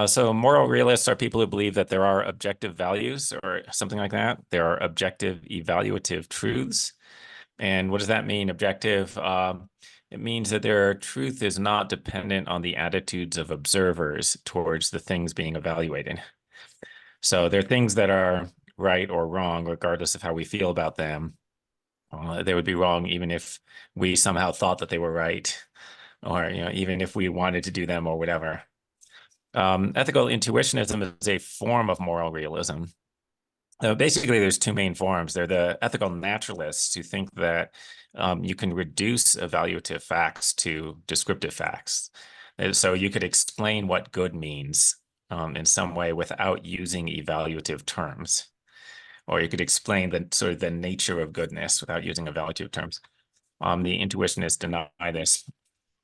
So moral realists are people who believe that there are objective values or something like that. There are objective evaluative truths. And what does that mean, objective? It means that their truth is not dependent on the attitudes of observers towards the things being evaluated. So there are things that are right or wrong, regardless of how we feel about them. They would be wrong even if we somehow thought that they were right, or even if we wanted to do them or whatever. Ethical intuitionism is a form of moral realism. Basically, there's two main forms. They're the ethical naturalists who think that you can reduce evaluative facts to descriptive facts. So you could explain what good means in some way without using evaluative terms. Or you could explain the sort of the nature of goodness without using evaluative terms. The intuitionists deny this.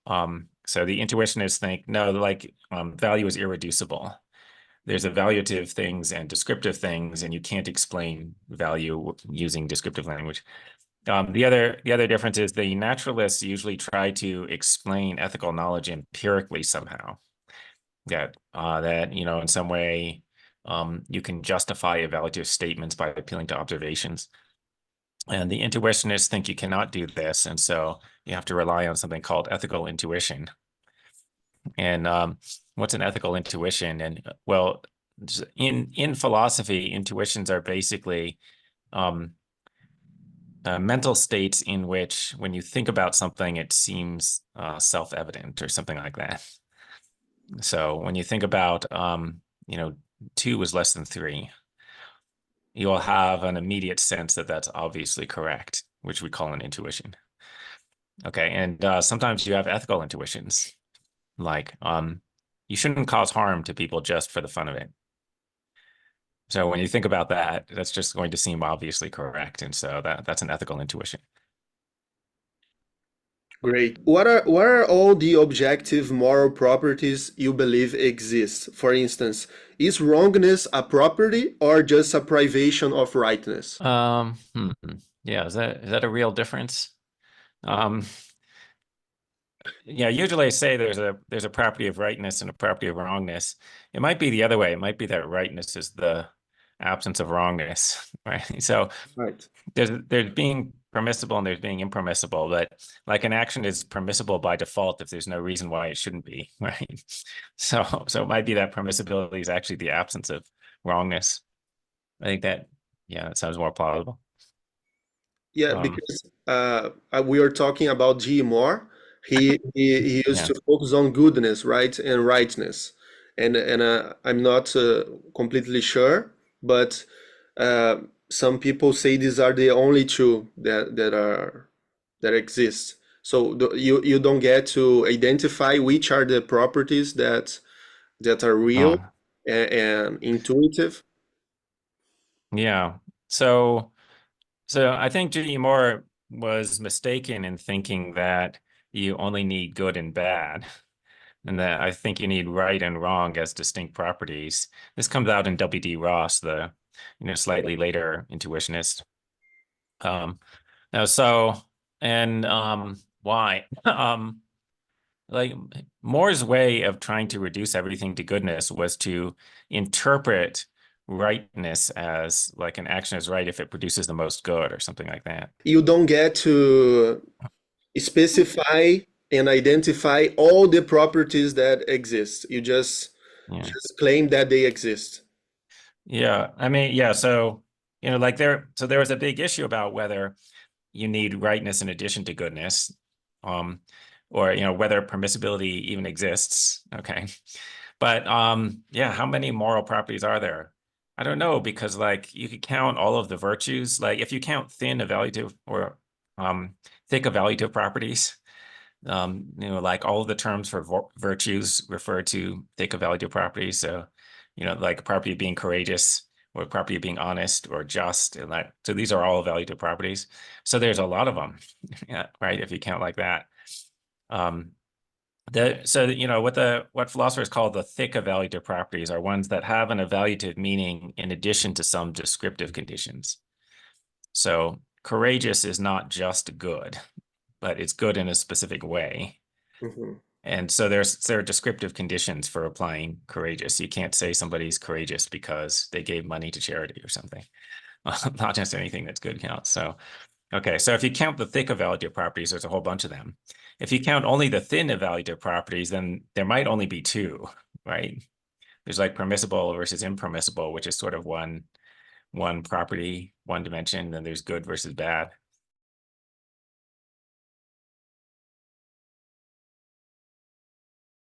So the intuitionists think, no, like value is irreducible. There's evaluative things and descriptive things, and you can't explain value using descriptive language. The other difference is the naturalists usually try to explain ethical knowledge empirically somehow. That in some way you can justify evaluative statements by appealing to observations. And the intuitionists think you cannot do this, and so you have to rely on something called ethical intuition. And what's an ethical intuition? And well, in philosophy, intuitions are basically mental states in which, when you think about something, it seems self-evident or something like that. So when you think about, 2 is less than 3, you'll have an immediate sense that that's obviously correct, which we call an intuition. Okay, and sometimes you have ethical intuitions, like you shouldn't cause harm to people just for the fun of it. So when you think about that, that's just going to seem obviously correct, and so that's an ethical intuition. Great. What are all the objective moral properties you believe exist? For instance, is wrongness a property or just a privation of rightness? Yeah, is that a real difference? Um, yeah, usually I say there's a property of rightness and a property of wrongness. It might be the other way. It might be that rightness is the absence of wrongness, right? So Right. there's being permissible and there's being impermissible, but like an action is permissible by default if there's no reason why it shouldn't be, right? So it might be that permissibility is actually the absence of wrongness. I think that sounds more plausible. Yeah, Um, because we are talking about G. Moore. He used yeah. to focus on goodness, right, and rightness, and I'm not completely sure, but uh, some people say these are the only two that exist. So you don't get to identify which are the properties that are real Oh, and intuitive. yeah. So I think Judy Moore was mistaken in thinking that you only need good and bad, and that I think you need right and wrong as distinct properties. This comes out in W.D. Ross, the slightly later intuitionist. Um, now, so and why? Like Moore's way of trying to reduce everything to goodness was to interpret rightness as like an action is right if it produces the most good or something like that. You don't get to specify and identify all the properties that exist. You Yeah. just claim that they exist. Yeah. I mean, yeah. So, like there was a big issue about whether you need rightness in addition to goodness, um, or, whether permissibility even exists. Okay. But yeah, how many moral properties are there? I don't know, because like you could count all of the virtues. Like if you count thin evaluative or thick evaluative properties, like all of the terms for virtues refer to thick evaluative properties. So, like property of being courageous or property of being honest or just, and that. So these are all evaluative properties. So there's a lot of them, yeah, right? If you count like that. Um, what philosophers call the thick evaluative properties are ones that have an evaluative meaning in addition to some descriptive conditions. So courageous is not just good, but it's good in a specific way. Mhm. And so there are descriptive conditions for applying courageous. You can't say somebody's courageous because they gave money to charity or something. Not just anything that's good counts. So, okay. So if you count the thick evaluative properties, there's a whole bunch of them. If you count only the thin evaluative properties, then there might only be two, right? There's like permissible versus impermissible, which is sort of one property, one dimension. Then there's good versus bad.